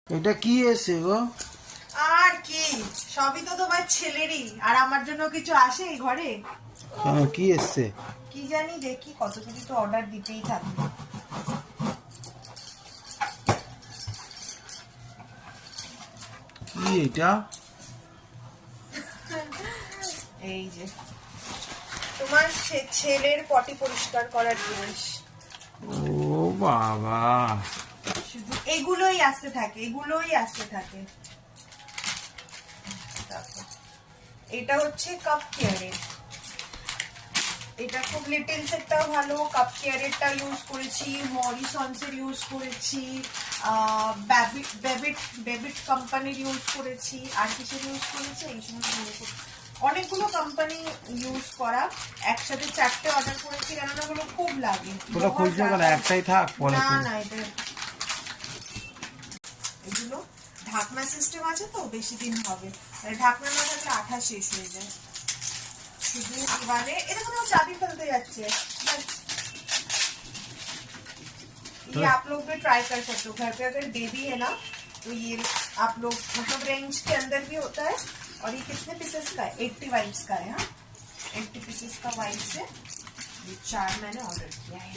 এটা কি এসে গো? আর কি, সবই তো তোমার ছেলেরই। আর আমার জন্য কিছু আসে এই ঘরে? কি এসছে? কি জানি, দেখি কতগুলি তো অর্ডার দিতেই থাকবে। কি এটা? এই যে তোমার ছেলের পটি পরিষ্কার করার জিনিস। ও বাবা, শুধু এগুলোই আসতে থাকে, এগুলোই আসতে থাকে। এটা হচ্ছে কাপ কেয়ারের, এটা খুব লিটলস একটা ভালো। কাপ কেয়ারেরটা ইউজ করেছি, মরিসনসের ইউজ করেছি, বেবিট কোম্পানির ইউজ করেছি, আর কিসের ইউজ করেছি এই সমস্ত অনেকগুলো কোম্পানি ইউজ করা। একসাথে 4টে অর্ডার করেছি, কেননা ওগুলো খুব লাগে। ওটা খুলছো কেন? একটাই থাক, পরে না না, এটা এগুলো ঢাকনা সিস্টেম আছে তো, বেশি দিন হবে। ঢাকনা না থাকলে আঠা শেষ হয়ে যায়। शुद्ध दीवाने इधर को चाबी खोलते जाते हैं। ये आप लोग भी ट्राई कर सकते हो घर पे, अगर बेबी है ना तो ये आप लोग मतलब रेंज के अंदर भी होता है। और ये कितने पीसेस का है? 80 वाइप्स का है। हाँ, 80 पीसेस का वाइप्स है। ये 4 मैंने ऑर्डर किया है।